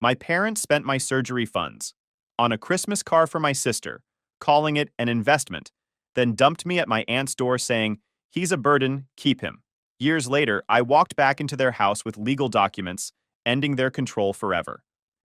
My parents spent my surgery funds on a Christmas car for my sister, calling it an investment, then dumped me at my aunt's door saying, "He's a burden, keep him." Years later, I walked back into their house with legal documents, ending their control forever.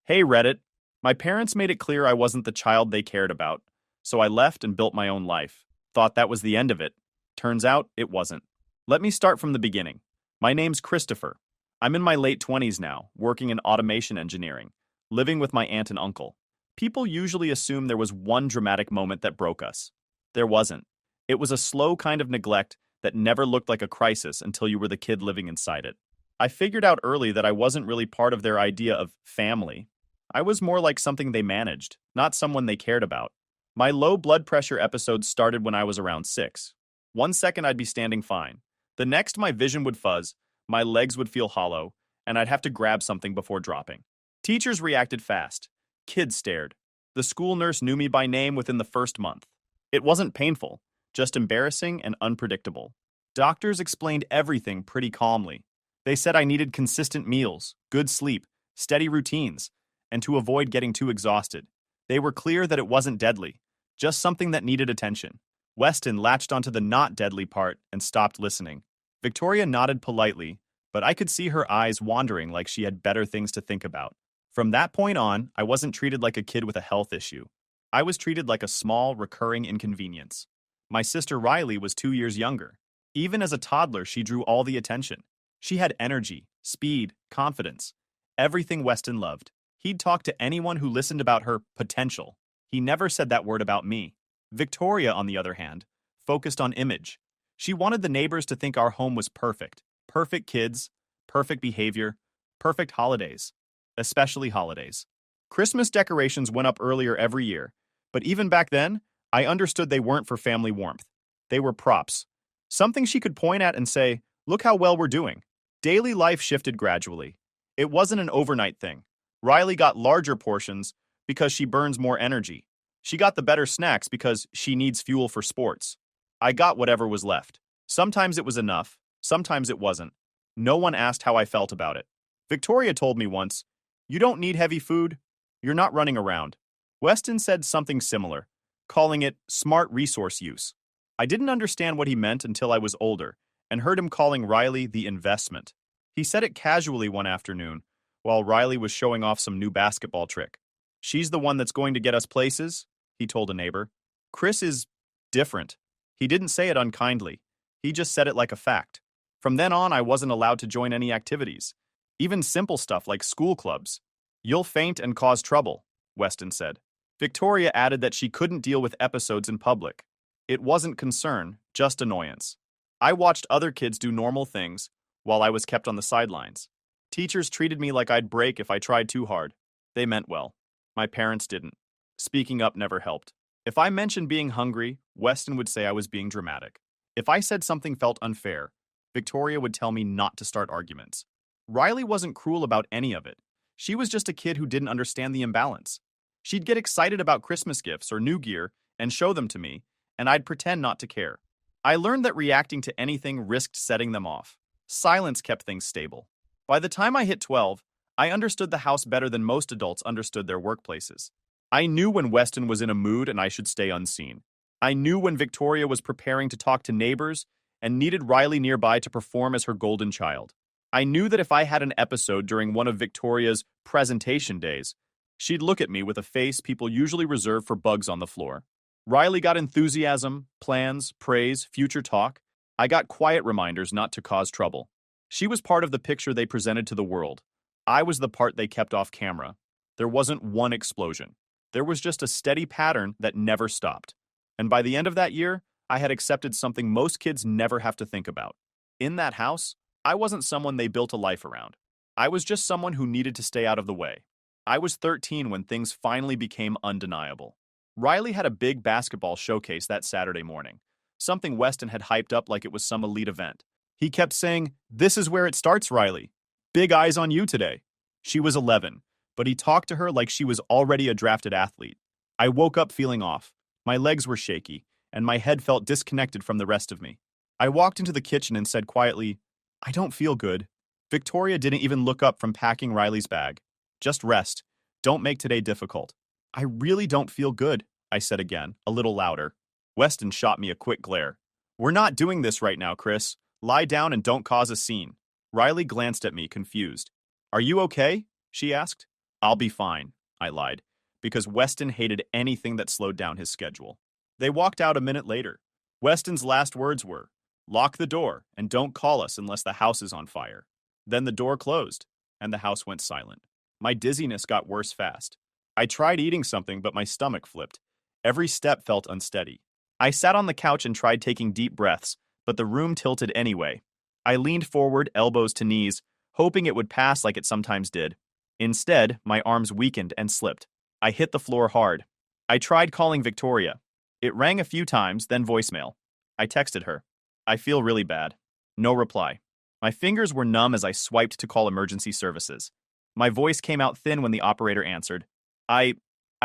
Hey Reddit, my parents made it clear I wasn't the child they cared about, so I left and built my own life. Thought that was the end of it. Turns out it wasn't. Let me start from the beginning. My name's Christopher. I'm in my late 20s now, working in automation engineering, living with my aunt and uncle. People usually assume there was one dramatic moment that broke us. There wasn't. It was a slow kind of neglect that never looked like a crisis until you were the kid living inside it. I figured out early that I wasn't really part of their idea of family. I was more like something they managed, not someone they cared about. My low blood pressure episodes started when I was around 6. One second I'd be standing fine. The next my vision would fuzz, my legs would feel hollow, and I'd have to grab something before dropping. Teachers reacted fast. Kids stared. The school nurse knew me by name within the first month. It wasn't painful, just embarrassing and unpredictable. Doctors explained everything pretty calmly. They said I needed consistent meals, good sleep, steady routines, and to avoid getting too exhausted. They were clear that it wasn't deadly, just something that needed attention. Weston latched onto the not deadly part and stopped listening. Victoria nodded politely, but I could see her eyes wandering like she had better things to think about. From that point on, I wasn't treated like a kid with a health issue. I was treated like a small, recurring inconvenience. My sister Riley was 2 years younger. Even as a toddler, she drew all the attention. She had energy, speed, confidence, everything Weston loved. He'd talk to anyone who listened about her potential. He never said that word about me. Victoria, on the other hand, focused on image. She wanted the neighbors to think our home was perfect. Perfect kids, perfect behavior, perfect holidays. Especially holidays. Christmas decorations went up earlier every year, but even back then, I understood they weren't for family warmth. They were props. Something she could point at and say, "Look how well we're doing." Daily life shifted gradually. It wasn't an overnight thing. Riley got larger portions because she burns more energy. She got the better snacks because she needs fuel for sports. I got whatever was left. Sometimes it was enough, sometimes it wasn't. No one asked how I felt about it. Victoria told me once, "You don't need heavy food. You're not running around." Weston said something similar, calling it smart resource use. I didn't understand what he meant until I was older and heard him calling Riley the investment. He said it casually one afternoon while Riley was showing off some new basketball trick. "She's the one that's going to get us places," he told a neighbor. Chris is different. He didn't say it unkindly. He just said it like a fact. From then on, I wasn't allowed to join any activities. Even simple stuff like school clubs. "You'll faint and cause trouble," Weston said. Victoria added that she couldn't deal with episodes in public. It wasn't concern, just annoyance. I watched other kids do normal things while I was kept on the sidelines. Teachers treated me like I'd break if I tried too hard. They meant well. My parents didn't. Speaking up never helped. If I mentioned being hungry, Weston would say I was being dramatic. If I said something felt unfair, Victoria would tell me not to start arguments. Riley wasn't cruel about any of it. She was just a kid who didn't understand the imbalance. She'd get excited about Christmas gifts or new gear and show them to me, and I'd pretend not to care. I learned that reacting to anything risked setting them off. Silence kept things stable. By the time I hit 12, I understood the house better than most adults understood their workplaces. I knew when Weston was in a mood and I should stay unseen. I knew when Victoria was preparing to talk to neighbors and needed Riley nearby to perform as her golden child. I knew that if I had an episode during one of Victoria's presentation days, she'd look at me with a face people usually reserve for bugs on the floor. Riley got enthusiasm, plans, praise, future talk. I got quiet reminders not to cause trouble. She was part of the picture they presented to the world. I was the part they kept off camera. There wasn't one explosion. There was just a steady pattern that never stopped. And by the end of that year, I had accepted something most kids never have to think about. In that house, I wasn't someone they built a life around. I was just someone who needed to stay out of the way. I was 13 when things finally became undeniable. Riley had a big basketball showcase that Saturday morning, something Weston had hyped up like it was some elite event. He kept saying, "This is where it starts, Riley. Big eyes on you today." She was 11, but he talked to her like she was already a drafted athlete. I woke up feeling off. My legs were shaky, and my head felt disconnected from the rest of me. I walked into the kitchen and said quietly, "I don't feel good." Victoria didn't even look up from packing Riley's bag. Just rest. Don't make today difficult. I really don't feel good, I said again, a little louder. Weston shot me a quick glare. We're not doing this right now, Chris. Lie down and don't cause a scene. Riley glanced at me, confused. Are you okay? She asked. I'll be fine, I lied, because Weston hated anything that slowed down his schedule. They walked out a minute later. Weston's last words were, lock the door and don't call us unless the house is on fire. Then the door closed, and the house went silent. My dizziness got worse fast. I tried eating something, but my stomach flipped. Every step felt unsteady. I sat on the couch and tried taking deep breaths, but the room tilted anyway. I leaned forward, elbows to knees, hoping it would pass like it sometimes did. Instead, my arms weakened and slipped. I hit the floor hard. I tried calling Victoria. It rang a few times, then voicemail. I texted her. I feel really bad. No reply. My fingers were numb as I swiped to call emergency services. My voice came out thin when the operator answered. I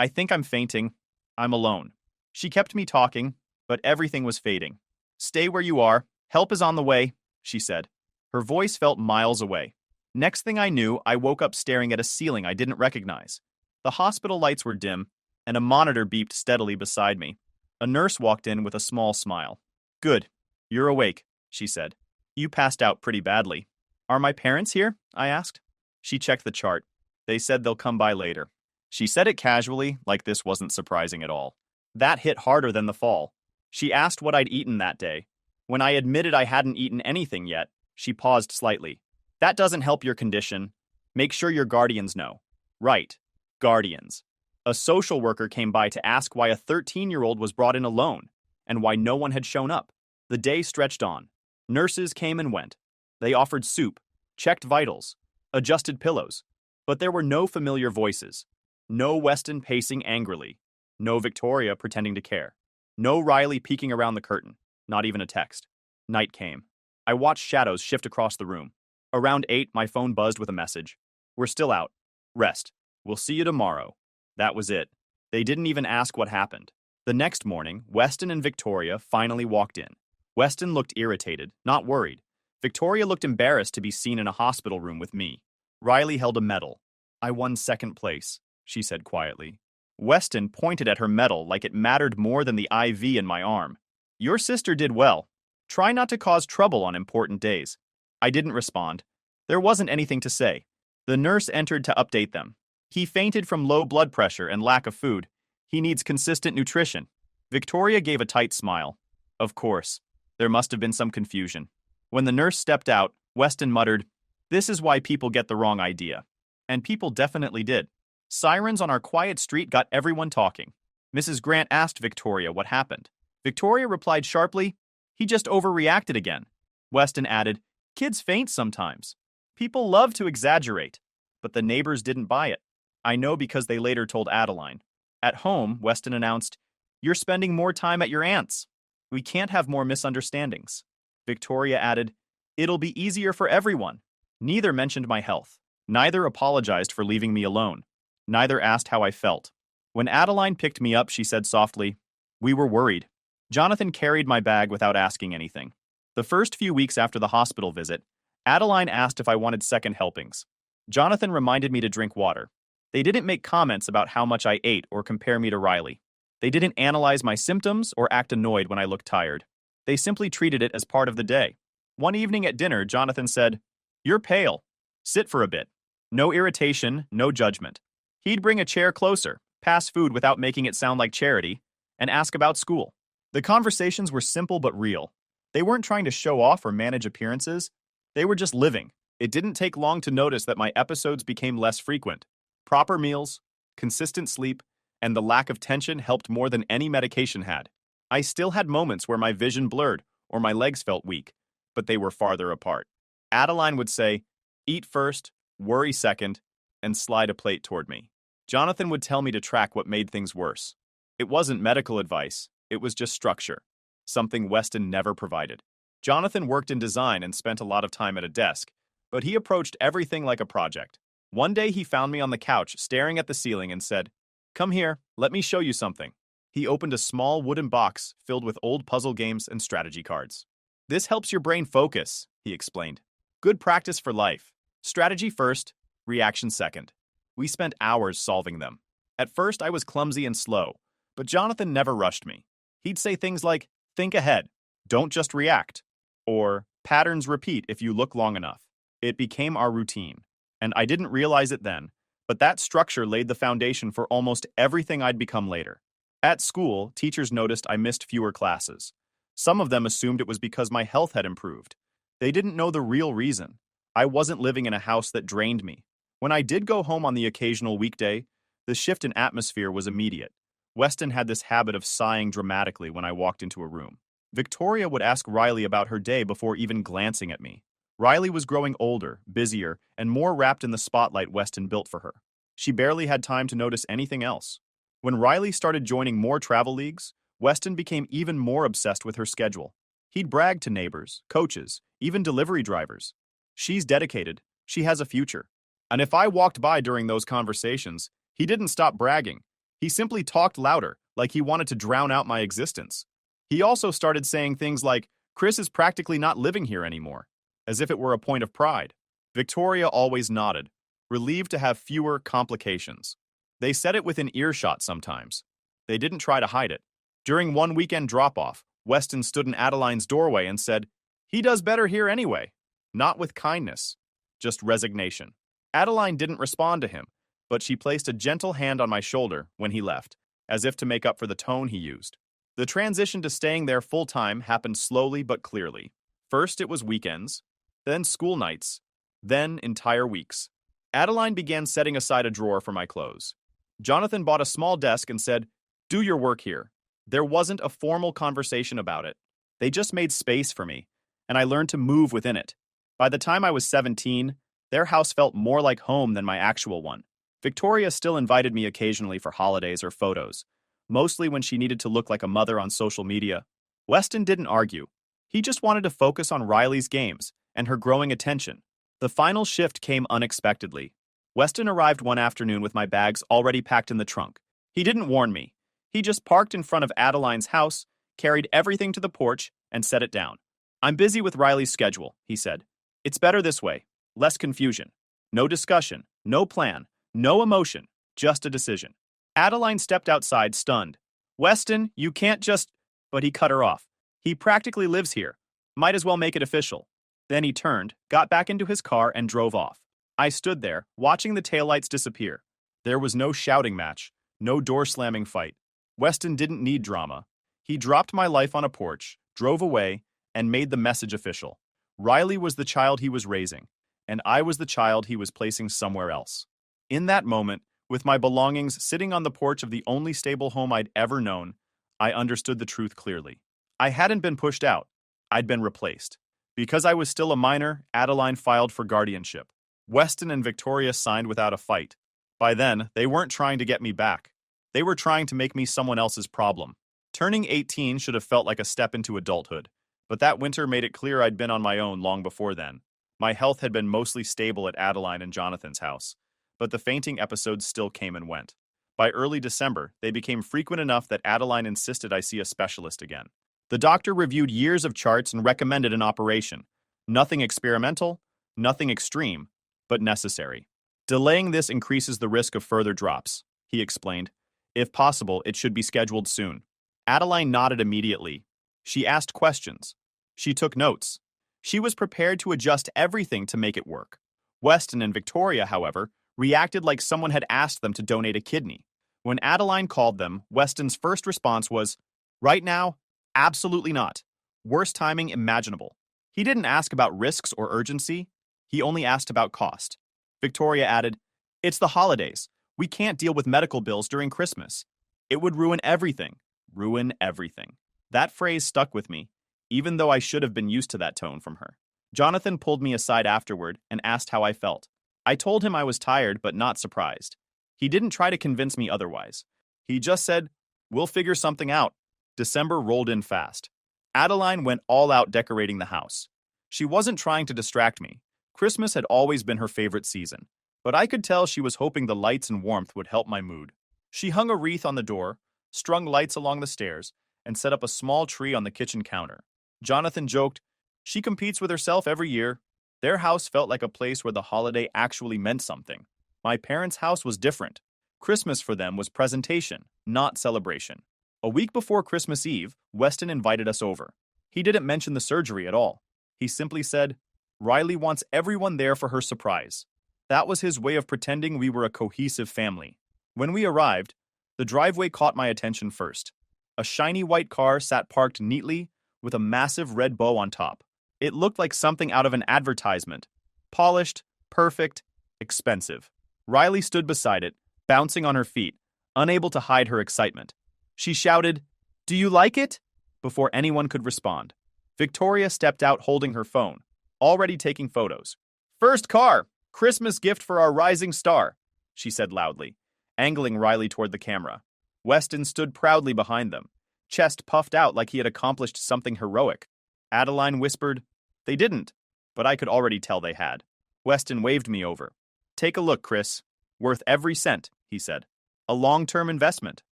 think I'm fainting. I'm alone. She kept me talking, but everything was fading. Stay where you are. Help is on the way, she said. Her voice felt miles away. Next thing I knew, I woke up staring at a ceiling I didn't recognize. The hospital lights were dim, and a monitor beeped steadily beside me. A nurse walked in with a small smile. Good. You're awake, she said. You passed out pretty badly. Are my parents here? I asked. She checked the chart. They said they'll come by later. She said it casually, like this wasn't surprising at all. That hit harder than the fall. She asked what I'd eaten that day. When I admitted I hadn't eaten anything yet, she paused slightly. That doesn't help your condition. Make sure your guardians know. Right. Guardians. A social worker came by to ask why a 13-year-old was brought in alone, and why no one had shown up. The day stretched on. Nurses came and went. They offered soup, checked vitals, adjusted pillows. But there were no familiar voices. No Weston pacing angrily. No Victoria pretending to care. No Riley peeking around the curtain. Not even a text. Night came. I watched shadows shift across the room. Around 8, my phone buzzed with a message. We're still out. Rest. We'll see you tomorrow. That was it. They didn't even ask what happened. The next morning, Weston and Victoria finally walked in. Weston looked irritated, not worried. Victoria looked embarrassed to be seen in a hospital room with me. Riley held a medal. I won second place, she said quietly. Weston pointed at her medal like it mattered more than the IV in my arm. Your sister did well. Try not to cause trouble on important days. I didn't respond. There wasn't anything to say. The nurse entered to update them. He fainted from low blood pressure and lack of food. He needs consistent nutrition. Victoria gave a tight smile. Of course. There must have been some confusion. When the nurse stepped out, Weston muttered, This is why people get the wrong idea. And people definitely did. Sirens on our quiet street got everyone talking. Mrs. Grant asked Victoria what happened. Victoria replied sharply, He just overreacted again. Weston added, Kids faint sometimes. People love to exaggerate. But the neighbors didn't buy it. I know because they later told Adeline. At home, Weston announced, You're spending more time at your aunt's. We can't have more misunderstandings. Victoria added, It'll be easier for everyone. Neither mentioned my health. Neither apologized for leaving me alone. Neither asked how I felt. When Adeline picked me up, she said softly, We were worried. Jonathan carried my bag without asking anything. The first few weeks after the hospital visit, Adeline asked if I wanted second helpings. Jonathan reminded me to drink water. They didn't make comments about how much I ate or compare me to Riley. They didn't analyze my symptoms or act annoyed when I looked tired. They simply treated it as part of the day. One evening at dinner, Jonathan said, You're pale. Sit for a bit. No irritation, no judgment. He'd bring a chair closer, pass food without making it sound like charity, and ask about school. The conversations were simple but real. They weren't trying to show off or manage appearances. They were just living. It didn't take long to notice that my episodes became less frequent. Proper meals, consistent sleep, and the lack of tension helped more than any medication had. I still had moments where my vision blurred or my legs felt weak, but they were farther apart. Adeline would say, Eat first, worry second, and slide a plate toward me. Jonathan would tell me to track what made things worse. It wasn't medical advice, it was just structure, something Weston never provided. Jonathan worked in design and spent a lot of time at a desk, but he approached everything like a project. One day he found me on the couch staring at the ceiling and said, Come here, let me show you something. He opened a small wooden box filled with old puzzle games and strategy cards. This helps your brain focus, he explained. Good practice for life. Strategy first, reaction second. We spent hours solving them. At first, I was clumsy and slow, but Jonathan never rushed me. He'd say things like, think ahead, don't just react, or patterns repeat if you look long enough. It became our routine, and I didn't realize it then, but that structure laid the foundation for almost everything I'd become later. At school, teachers noticed I missed fewer classes. Some of them assumed it was because my health had improved. They didn't know the real reason. I wasn't living in a house that drained me. When I did go home on the occasional weekday, the shift in atmosphere was immediate. Weston had this habit of sighing dramatically when I walked into a room. Victoria would ask Riley about her day before even glancing at me. Riley was growing older, busier, and more wrapped in the spotlight Weston built for her. She barely had time to notice anything else. When Riley started joining more travel leagues, Weston became even more obsessed with her schedule. He'd brag to neighbors, coaches, even delivery drivers. She's dedicated, she has a future. And if I walked by during those conversations, he didn't stop bragging. He simply talked louder, like he wanted to drown out my existence. He also started saying things like, Chris is practically not living here anymore, as if it were a point of pride. Victoria always nodded, relieved to have fewer complications. They said it within earshot sometimes. They didn't try to hide it. During one weekend drop-off, Weston stood in Adeline's doorway and said, he does better here anyway. Not with kindness, just resignation. Adeline didn't respond to him, but she placed a gentle hand on my shoulder when he left, as if to make up for the tone he used. The transition to staying there full-time happened slowly but clearly. First it was weekends, then school nights, then entire weeks. Adeline began setting aside a drawer for my clothes. Jonathan bought a small desk and said, do your work here. There wasn't a formal conversation about it. They just made space for me, and I learned to move within it. By the time I was 17, their house felt more like home than my actual one. Victoria still invited me occasionally for holidays or photos, mostly when she needed to look like a mother on social media. Weston didn't argue. He just wanted to focus on Riley's games and her growing attention. The final shift came unexpectedly. Weston arrived one afternoon with my bags already packed in the trunk. He didn't warn me. He just parked in front of Adeline's house, carried everything to the porch, and set it down. I'm busy with Riley's schedule, he said. It's better this way. Less confusion. No discussion. No plan. No emotion. Just a decision. Adeline stepped outside, stunned. Weston, you can't just... But he cut her off. He practically lives here. Might as well make it official. Then he turned, got back into his car, and drove off. I stood there, watching the taillights disappear. There was no shouting match, no door-slamming fight. Weston didn't need drama. He dropped my life on a porch, drove away, and made the message official. Riley was the child he was raising, and I was the child he was placing somewhere else. In that moment, with my belongings sitting on the porch of the only stable home I'd ever known, I understood the truth clearly. I hadn't been pushed out. I'd been replaced. Because I was still a minor, Adeline filed for guardianship. Weston and Victoria signed without a fight. By then, they weren't trying to get me back. They were trying to make me someone else's problem. Turning 18 should have felt like a step into adulthood, but that winter made it clear I'd been on my own long before then. My health had been mostly stable at Adeline and Jonathan's house, but the fainting episodes still came and went. By early December, they became frequent enough that Adeline insisted I see a specialist again. The doctor reviewed years of charts and recommended an operation. Nothing experimental, nothing extreme, but necessary. Delaying this increases the risk of further drops, he explained. If possible, it should be scheduled soon. Adeline nodded immediately. She asked questions. She took notes. She was prepared to adjust everything to make it work. Weston and Victoria, however, reacted like someone had asked them to donate a kidney. When Adeline called them, Weston's first response was, right now, absolutely not. Worst timing imaginable. He didn't ask about risks or urgency. He only asked about cost. Victoria added, it's the holidays. We can't deal with medical bills during Christmas. It would ruin everything. Ruin everything. That phrase stuck with me, even though I should have been used to that tone from her. Jonathan pulled me aside afterward and asked how I felt. I told him I was tired but not surprised. He didn't try to convince me otherwise. He just said, we'll figure something out. December rolled in fast. Adeline went all out decorating the house. She wasn't trying to distract me. Christmas had always been her favorite season, but I could tell she was hoping the lights and warmth would help my mood. She hung a wreath on the door, strung lights along the stairs, and set up a small tree on the kitchen counter. Jonathan joked, she competes with herself every year. Their house felt like a place where the holiday actually meant something. My parents' house was different. Christmas for them was presentation, not celebration. A week before Christmas Eve, Weston invited us over. He didn't mention the surgery at all. He simply said, Riley wants everyone there for her surprise. That was his way of pretending we were a cohesive family. When we arrived, the driveway caught my attention first. A shiny white car sat parked neatly with a massive red bow on top. It looked like something out of an advertisement. Polished, perfect, expensive. Riley stood beside it, bouncing on her feet, unable to hide her excitement. She shouted, "Do you like it?" before anyone could respond. Victoria stepped out holding her phone, already taking photos. "First car! Christmas gift for our rising star," she said loudly, angling Riley toward the camera. Weston stood proudly behind them, chest puffed out like he had accomplished something heroic. Adeline whispered, "They didn't," but I could already tell they had. Weston waved me over. "Take a look, Chris. Worth every cent," he said. "A long-term investment."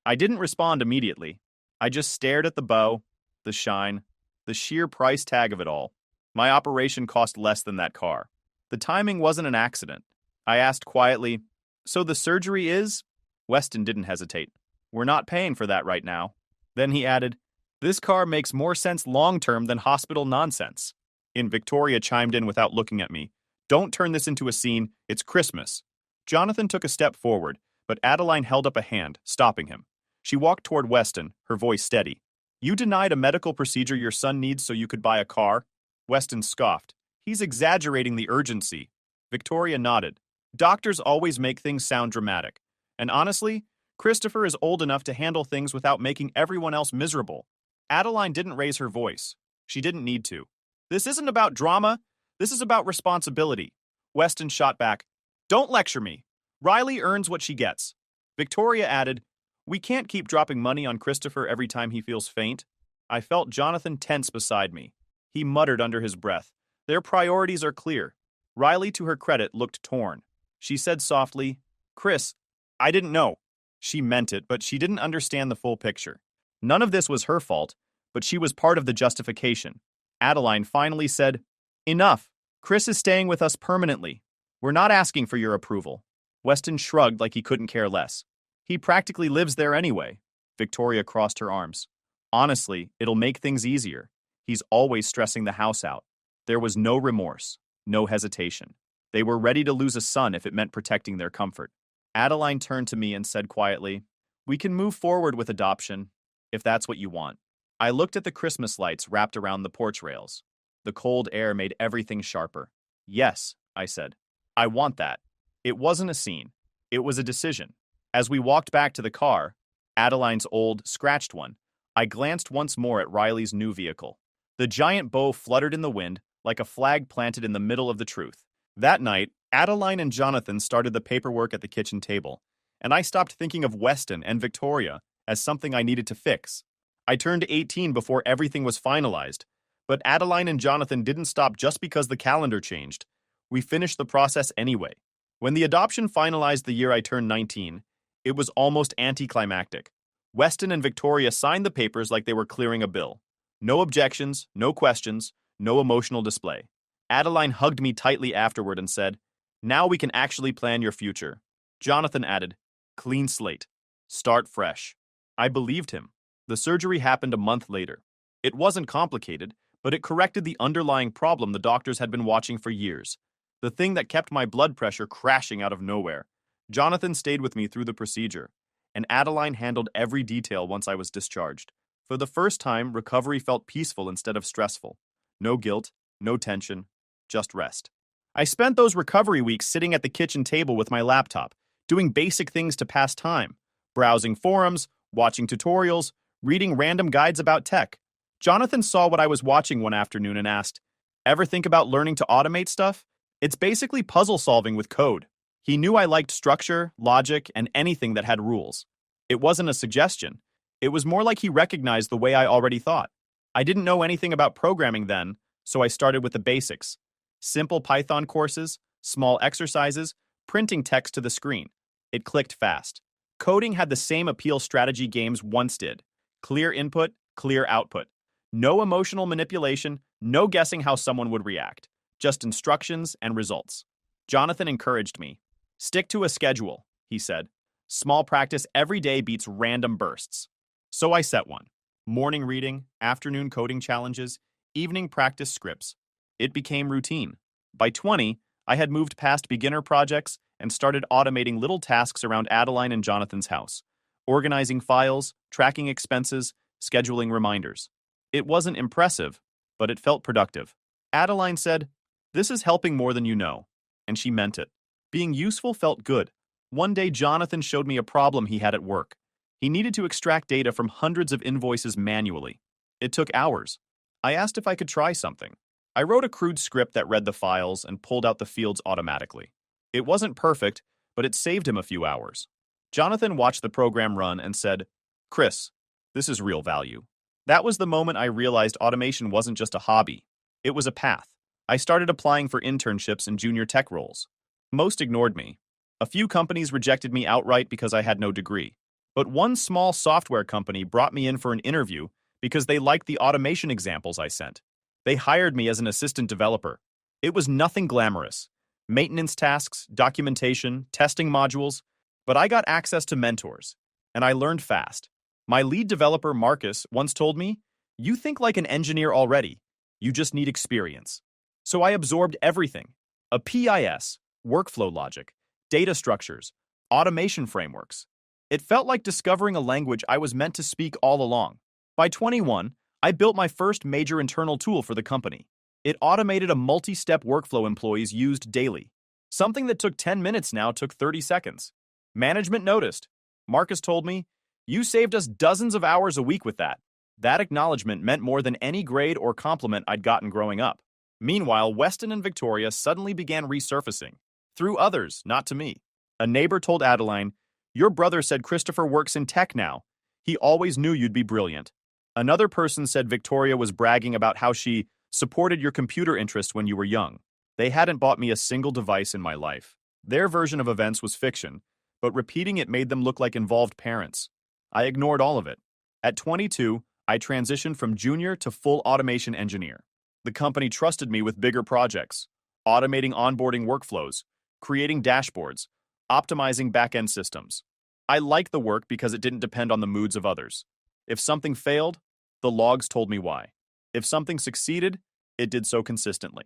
I didn't respond immediately. I just stared at the bow, the shine, the sheer price tag of it all. My operation cost less than that car. The timing wasn't an accident. I asked quietly, "So the surgery is?" Weston didn't hesitate. "We're not paying for that right now." Then he added, "This car makes more sense long-term than hospital nonsense." Victoria chimed in without looking at me. "Don't turn this into a scene. It's Christmas." Jonathan took a step forward, but Adeline held up a hand, stopping him. She walked toward Weston, her voice steady. "You denied a medical procedure your son needs so you could buy a car?" Weston scoffed. "He's exaggerating the urgency." Victoria nodded. "Doctors always make things sound dramatic. And honestly, Christopher is old enough to handle things without making everyone else miserable." Adeline didn't raise her voice. She didn't need to. "This isn't about drama. This is about responsibility." Weston shot back. "Don't lecture me. Riley earns what she gets." Victoria added, "We can't keep dropping money on Christopher every time he feels faint." I felt Jonathan tense beside me. He muttered under his breath, "Their priorities are clear." Riley, to her credit, looked torn. She said softly, "Chris, I didn't know." She meant it, but she didn't understand the full picture. None of this was her fault, but she was part of the justification. Adeline finally said, "Enough. Chris is staying with us permanently. We're not asking for your approval." Weston shrugged like he couldn't care less. "He practically lives there anyway." Victoria crossed her arms. "Honestly, it'll make things easier. He's always stressing the house out." There was no remorse, no hesitation. They were ready to lose a son if it meant protecting their comfort. Adeline turned to me and said quietly, "We can move forward with adoption, if that's what you want." I looked at the Christmas lights wrapped around the porch rails. The cold air made everything sharper. "Yes," I said. "I want that." It wasn't a scene. It was a decision. As we walked back to the car, Adeline's old, scratched one, I glanced once more at Riley's new vehicle. The giant bow fluttered in the wind like a flag planted in the middle of the truth. That night, Adeline and Jonathan started the paperwork at the kitchen table, and I stopped thinking of Weston and Victoria as something I needed to fix. I turned 18 before everything was finalized, but Adeline and Jonathan didn't stop just because the calendar changed. We finished the process anyway. When the adoption finalized the year I turned 19, it was almost anticlimactic. Weston and Victoria signed the papers like they were clearing a bill. No objections, no questions, no emotional display. Adeline hugged me tightly afterward and said, "Now we can actually plan your future." Jonathan added, "Clean slate. Start fresh." I believed him. The surgery happened a month later. It wasn't complicated, but it corrected the underlying problem the doctors had been watching for years. The thing that kept my blood pressure crashing out of nowhere. Jonathan stayed with me through the procedure, and Adeline handled every detail once I was discharged. For the first time, recovery felt peaceful instead of stressful. No guilt, no tension, just rest. I spent those recovery weeks sitting at the kitchen table with my laptop, doing basic things to pass time, browsing forums, watching tutorials, reading random guides about tech. Jonathan saw what I was watching one afternoon and asked, "Ever think about learning to automate stuff? It's basically puzzle solving with code." He knew I liked structure, logic, and anything that had rules. It wasn't a suggestion. It was more like he recognized the way I already thought. I didn't know anything about programming then, so I started with the basics. Simple Python courses, small exercises, printing text to the screen. It clicked fast. Coding had the same appeal strategy games once did. Clear input, clear output. No emotional manipulation, no guessing how someone would react. Just instructions and results. Jonathan encouraged me. Stick to a schedule, he said. Small practice every day beats random bursts. So I set one. Morning reading, afternoon coding challenges, evening practice scripts. It became routine. By 20, I had moved past beginner projects and started automating little tasks around Adeline and Jonathan's house, organizing files, tracking expenses, scheduling reminders. It wasn't impressive, but it felt productive. Adeline said, "This is helping more than you know," and she meant it. Being useful felt good. One day, Jonathan showed me a problem he had at work. He needed to extract data from hundreds of invoices manually. It took hours. I asked if I could try something. I wrote a crude script that read the files and pulled out the fields automatically. It wasn't perfect, but it saved him a few hours. Jonathan watched the program run and said, "Chris, this is real value." That was the moment I realized automation wasn't just a hobby. It was a path. I started applying for internships and junior tech roles. Most ignored me. A few companies rejected me outright because I had no degree. But one small software company brought me in for an interview because they liked the automation examples I sent. They hired me as an assistant developer. It was nothing glamorous. Maintenance tasks, documentation, testing modules. But I got access to mentors, and I learned fast. My lead developer, Marcus, once told me, "You think like an engineer already. You just need experience." So I absorbed everything. A PIS, workflow logic, data structures, automation frameworks. It felt like discovering a language I was meant to speak all along. By 21, I built my first major internal tool for the company. It automated a multi-step workflow employees used daily. Something that took 10 minutes now took 30 seconds. Management noticed. Marcus told me, "You saved us dozens of hours a week with that." That acknowledgement meant more than any grade or compliment I'd gotten growing up. Meanwhile, Weston and Victoria suddenly began resurfacing. Through others, not to me. A neighbor told Adeline, "Your brother said Christopher works in tech now. He always knew you'd be brilliant." Another person said Victoria was bragging about how she supported your computer interest when you were young. They hadn't bought me a single device in my life. Their version of events was fiction, but repeating it made them look like involved parents. I ignored all of it. At 22, I transitioned from junior to full automation engineer. The company trusted me with bigger projects, automating onboarding workflows, creating dashboards, optimizing back-end systems. I liked the work because it didn't depend on the moods of others. If something failed, the logs told me why. If something succeeded, it did so consistently.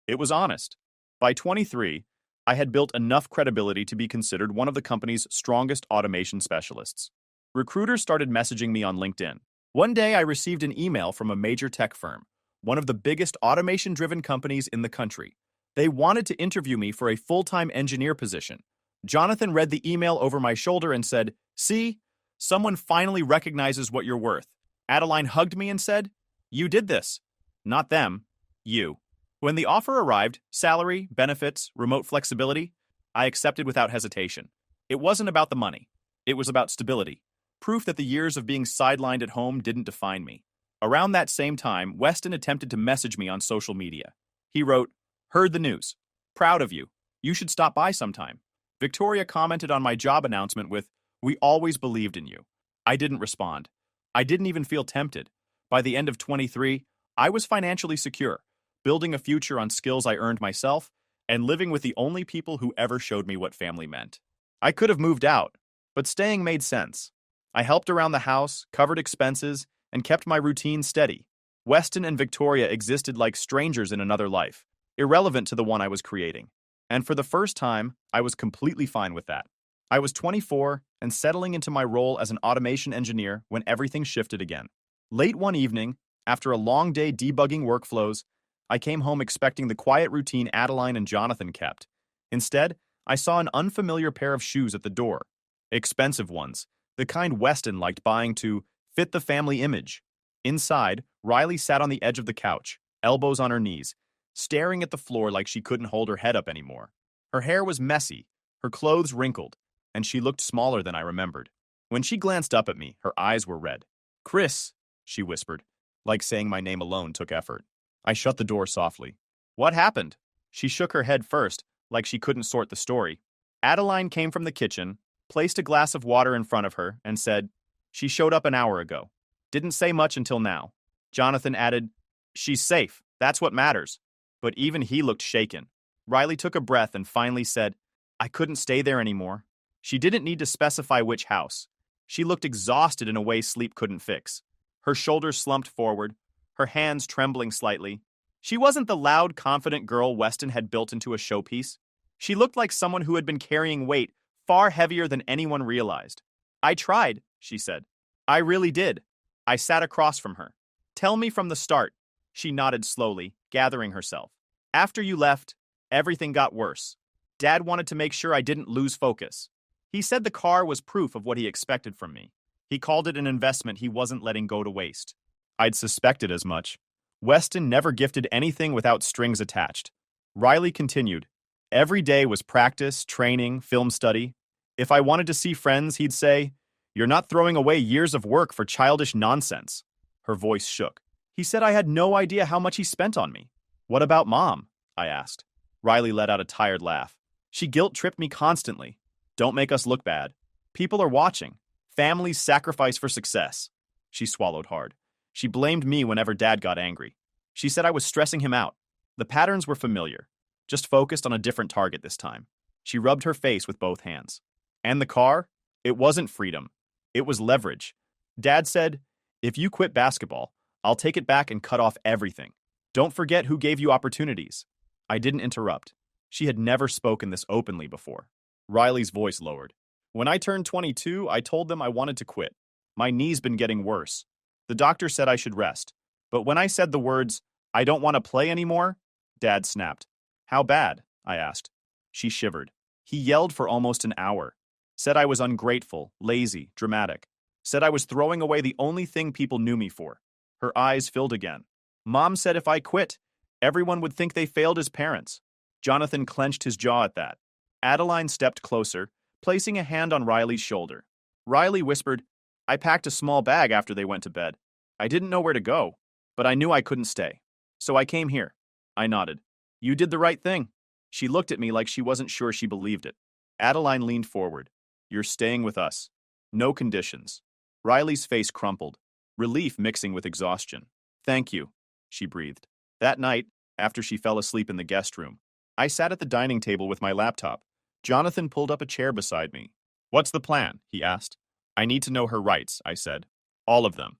It was honest. By 23, I had built enough credibility to be considered one of the company's strongest automation specialists. Recruiters started messaging me on LinkedIn. One day, I received an email from a major tech firm, one of the biggest automation-driven companies in the country. They wanted to interview me for a full-time engineer position. Jonathan read the email over my shoulder and said, "See, someone finally recognizes what you're worth." Adeline hugged me and said, "You did this." Not them, you. When the offer arrived, salary, benefits, remote flexibility, I accepted without hesitation. It wasn't about the money. It was about stability. Proof that the years of being sidelined at home didn't define me. Around that same time, Weston attempted to message me on social media. He wrote, "Heard the news. Proud of you. You should stop by sometime." Victoria commented on my job announcement with, "We always believed in you." I didn't respond. I didn't even feel tempted. By the end of 23, I was financially secure, building a future on skills I earned myself, and living with the only people who ever showed me what family meant. I could have moved out, but staying made sense. I helped around the house, covered expenses, and kept my routine steady. Weston and Victoria existed like strangers in another life, irrelevant to the one I was creating. And for the first time, I was completely fine with that. I was 24 and settling into my role as an automation engineer when everything shifted again. Late one evening, after a long day debugging workflows, I came home expecting the quiet routine Adeline and Jonathan kept. Instead, I saw an unfamiliar pair of shoes at the door. Expensive ones, the kind Weston liked buying to fit the family image. Inside, Riley sat on the edge of the couch, elbows on her knees, staring at the floor like she couldn't hold her head up anymore. Her hair was messy, her clothes wrinkled, and she looked smaller than I remembered. When she glanced up at me, her eyes were red. "Chris," she whispered, like saying my name alone took effort. I shut the door softly. "What happened?" She shook her head first, like she couldn't sort the story. Adeline came from the kitchen, placed a glass of water in front of her, and said, "She showed up an hour ago. Didn't say much until now." Jonathan added, "She's safe. That's what matters." But even he looked shaken. Riley took a breath and finally said, I couldn't stay there anymore. She didn't need to specify which house. She looked exhausted in a way sleep couldn't fix. Her shoulders slumped forward, her hands trembling slightly. She wasn't the loud, confident girl Weston had built into a showpiece. She looked like someone who had been carrying weight far heavier than anyone realized. I tried, she said. I really did. I sat across from her. Tell me from the start. She nodded slowly, gathering herself. After you left, everything got worse. Dad wanted to make sure I didn't lose focus. He said the car was proof of what he expected from me. He called it an investment he wasn't letting go to waste. I'd suspected as much. Weston never gifted anything without strings attached. Riley continued. Every day was practice, training, film study. If I wanted to see friends, he'd say, "You're not throwing away years of work for childish nonsense." Her voice shook. He said I had no idea how much he spent on me. What about Mom? I asked. Riley let out a tired laugh. She guilt-tripped me constantly. Don't make us look bad. People are watching. Families sacrifice for success. She swallowed hard. She blamed me whenever Dad got angry. She said I was stressing him out. The patterns were familiar, just focused on a different target this time. She rubbed her face with both hands. And the car? It wasn't freedom. It was leverage. Dad said, if you quit basketball, I'll take it back and cut off everything. Don't forget who gave you opportunities. I didn't interrupt. She had never spoken this openly before. Riley's voice lowered. When I turned 22, I told them I wanted to quit. My knee's been getting worse. The doctor said I should rest. But when I said the words, I don't want to play anymore, Dad snapped. How bad? I asked. She shivered. He yelled for almost an hour. Said I was ungrateful, lazy, dramatic. Said I was throwing away the only thing people knew me for. Her eyes filled again. Mom said if I quit, everyone would think they failed as parents. Jonathan clenched his jaw at that. Adeline stepped closer, placing a hand on Riley's shoulder. Riley whispered, I packed a small bag after they went to bed. I didn't know where to go, but I knew I couldn't stay. So I came here. I nodded. You did the right thing. She looked at me like she wasn't sure she believed it. Adeline leaned forward. You're staying with us. No conditions. Riley's face crumpled, relief mixing with exhaustion. Thank you, she breathed. That night, after she fell asleep in the guest room, I sat at the dining table with my laptop. Jonathan pulled up a chair beside me. What's the plan? He asked. I need to know her rights, I said. All of them.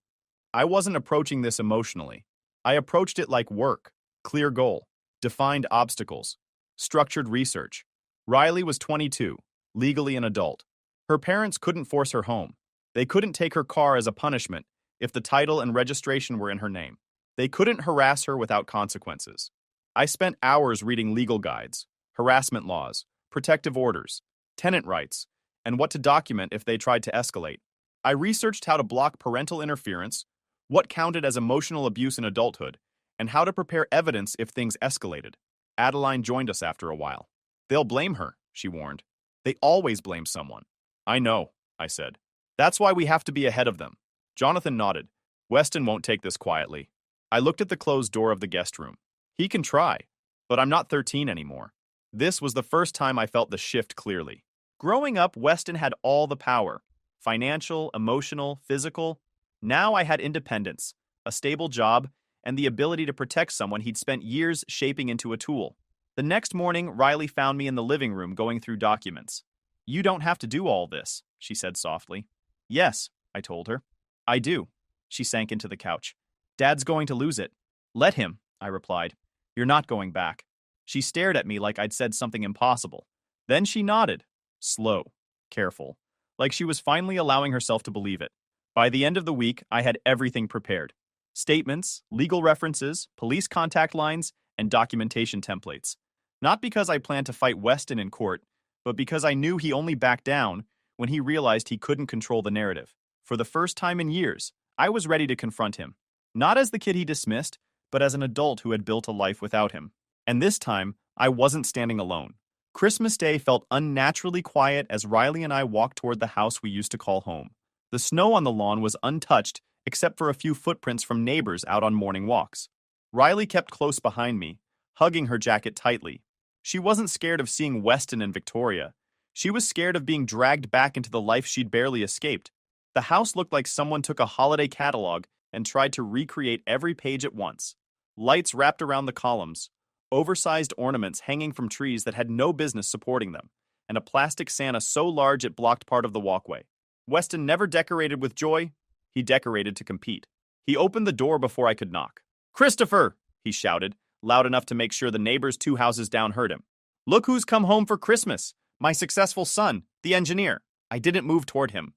I wasn't approaching this emotionally. I approached it like work, clear goal, defined obstacles, structured research. Riley was 22, legally an adult. Her parents couldn't force her home. They couldn't take her car as a punishment if the title and registration were in her name. They couldn't harass her without consequences. I spent hours reading legal guides, harassment laws, protective orders, tenant rights, and what to document if they tried to escalate. I researched how to block parental interference, what counted as emotional abuse in adulthood, and how to prepare evidence if things escalated. Adeline joined us after a while. They'll blame her, she warned. They always blame someone. I know, I said. That's why we have to be ahead of them. Jonathan nodded. Weston won't take this quietly. I looked at the closed door of the guest room. He can try, but I'm not 13 anymore. This was the first time I felt the shift clearly. Growing up, Weston had all the power. Financial, emotional, physical. Now I had independence, a stable job, and the ability to protect someone he'd spent years shaping into a tool. The next morning, Riley found me in the living room going through documents. You don't have to do all this, she said softly. Yes, I told her. I do. She sank into the couch. Dad's going to lose it. Let him, I replied. You're not going back. She stared at me like I'd said something impossible. Then she nodded. Slow, careful, like she was finally allowing herself to believe it. By the end of the week, I had everything prepared. Statements, legal references, police contact lines, and documentation templates. Not because I planned to fight Weston in court, but because I knew he only backed down when he realized he couldn't control the narrative. For the first time in years, I was ready to confront him. Not as the kid he dismissed, but as an adult who had built a life without him. And this time, I wasn't standing alone. Christmas Day felt unnaturally quiet as Riley and I walked toward the house we used to call home. The snow on the lawn was untouched except for a few footprints from neighbors out on morning walks. Riley kept close behind me, hugging her jacket tightly. She wasn't scared of seeing Weston and Victoria. She was scared of being dragged back into the life she'd barely escaped. The house looked like someone took a holiday catalog and tried to recreate every page at once. Lights wrapped around the columns, oversized ornaments hanging from trees that had no business supporting them, and a plastic Santa so large it blocked part of the walkway. Weston never decorated with joy, he decorated to compete. He opened the door before I could knock. "Christopher!" he shouted, loud enough to make sure the neighbors 2 houses down heard him. "Look who's come home for Christmas! My successful son, the engineer." I didn't move toward him.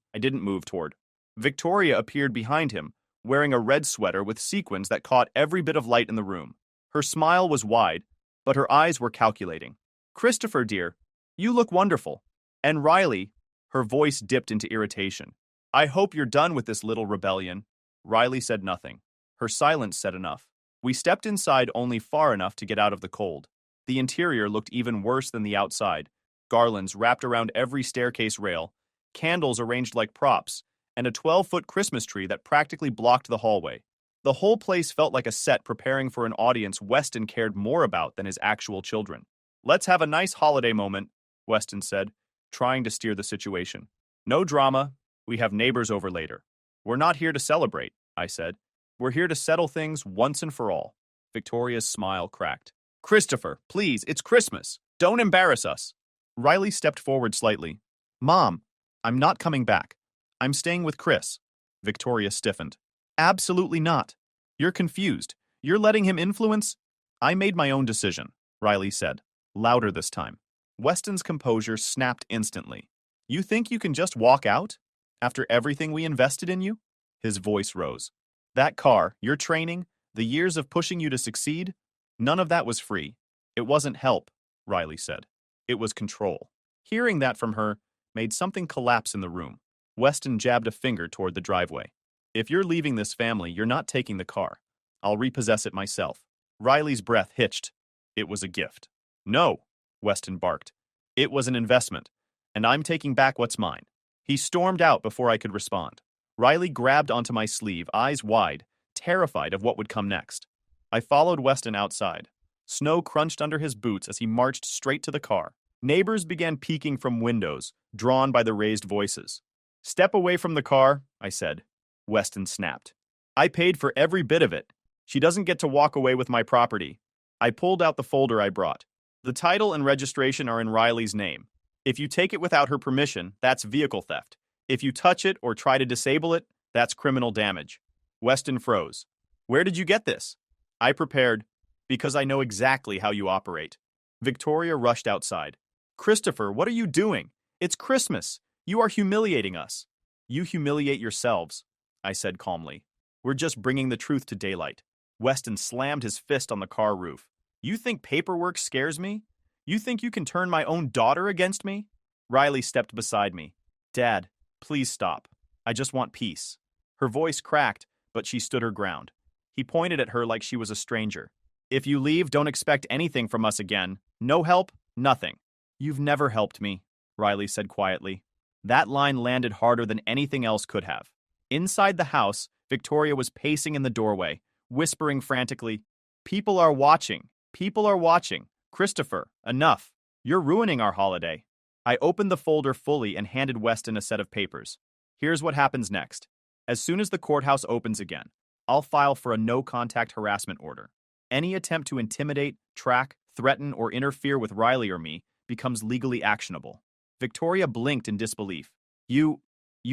Victoria appeared behind him, wearing a red sweater with sequins that caught every bit of light in the room. Her smile was wide, but her eyes were calculating. "Christopher, dear, you look wonderful." "And Riley," her voice dipped into irritation. "I hope you're done with this little rebellion." Riley said nothing. Her silence said enough. We stepped inside only far enough to get out of the cold. The interior looked even worse than the outside. Garlands wrapped around every staircase rail, candles arranged like props, and a 12-foot Christmas tree that practically blocked the hallway. The whole place felt like a set preparing for an audience Weston cared more about than his actual children. "Let's have a nice holiday moment," Weston said, trying to steer the situation. "No drama. We have neighbors over later." "We're not here to celebrate," I said. "We're here to settle things once and for all." Victoria's smile cracked. "Christopher, please, it's Christmas. Don't embarrass us." Riley stepped forward slightly. "Mom, I'm not coming back. I'm staying with Chris." Victoria stiffened. "Absolutely not. You're confused. You're letting him influence—" "I made my own decision," Riley said, louder this time. Weston's composure snapped instantly. "You think you can just walk out? After everything we invested in you?" His voice rose. "That car, your training, the years of pushing you to succeed, none of that was free. It wasn't help," Riley said. "It was control." Hearing that from her made something collapse in the room. Weston jabbed a finger toward the driveway. "If you're leaving this family, you're not taking the car. I'll repossess it myself." Riley's breath hitched. "It was a gift." "No," Weston barked. "It was an investment, and I'm taking back what's mine." He stormed out before I could respond. Riley grabbed onto my sleeve, eyes wide, terrified of what would come next. I followed Weston outside. Snow crunched under his boots as he marched straight to the car. Neighbors began peeking from windows, drawn by the raised voices. "Step away from the car," I said. Weston snapped. "I paid for every bit of it. She doesn't get to walk away with my property." I pulled out the folder I brought. "The title and registration are in Riley's name. If you take it without her permission, that's vehicle theft. If you touch it or try to disable it, that's criminal damage." Weston froze. "Where did you get this?" I prepared, "Because I know exactly how you operate." Victoria rushed outside. "Christopher, what are you doing? It's Christmas. You are humiliating us." "You humiliate yourselves," I said calmly. "We're just bringing the truth to daylight." Weston slammed his fist on the car roof. "You think paperwork scares me? You think you can turn my own daughter against me?" Riley stepped beside me. "Dad, please stop. I just want peace." Her voice cracked, but she stood her ground. He pointed at her like she was a stranger. "If you leave, don't expect anything from us again. No help, nothing." "You've never helped me," Riley said quietly. That line landed harder than anything else could have. Inside the house, Victoria was pacing in the doorway, whispering frantically, "People are watching. People are watching. Christopher, enough. You're ruining our holiday." I opened the folder fully and handed Weston a set of papers. "Here's what happens next. As soon as the courthouse opens again, I'll file for a no-contact harassment order. Any attempt to intimidate, track, threaten, or interfere with Riley or me becomes legally actionable." Victoria blinked in disbelief. You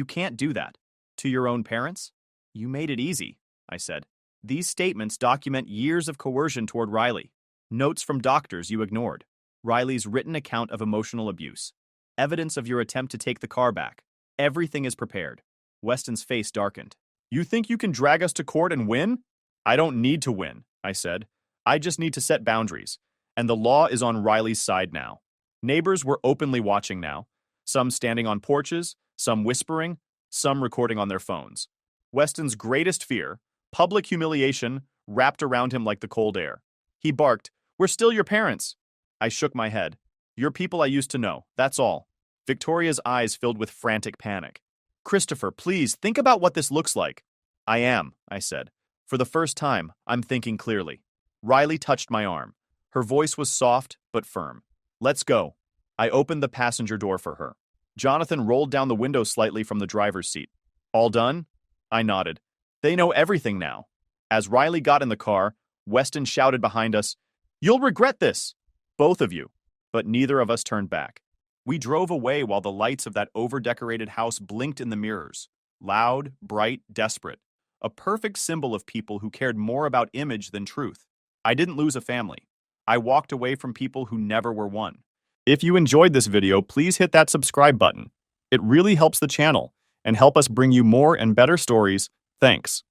can't do that." "To your own parents?" "You made it easy," I said. "These statements document years of coercion toward Riley. Notes from doctors you ignored. Riley's written account of emotional abuse. Evidence of your attempt to take the car back. Everything is prepared." Weston's face darkened. "You think you can drag us to court and win?" "I don't need to win," I said. "I just need to set boundaries. And the law is on Riley's side now." Neighbors were openly watching now, some standing on porches, some whispering, some recording on their phones. Weston's greatest fear, public humiliation, wrapped around him like the cold air. He barked, "We're still your parents." I shook my head. "You're people I used to know, that's all." Victoria's eyes filled with frantic panic. "Christopher, please, think about what this looks like." "I am," I said. "For the first time, I'm thinking clearly." Riley touched my arm. Her voice was soft but firm. "Let's go." I opened the passenger door for her. Jonathan rolled down the window slightly from the driver's seat. "All done?" I nodded. "They know everything now." As Riley got in the car, Weston shouted behind us, "You'll regret this! Both of you." But neither of us turned back. We drove away while the lights of that over-decorated house blinked in the mirrors. Loud, bright, desperate. A perfect symbol of people who cared more about image than truth. I didn't lose a family. I walked away from people who never were one. If you enjoyed this video, please hit that subscribe button. It really helps the channel and help us bring you more and better stories. Thanks.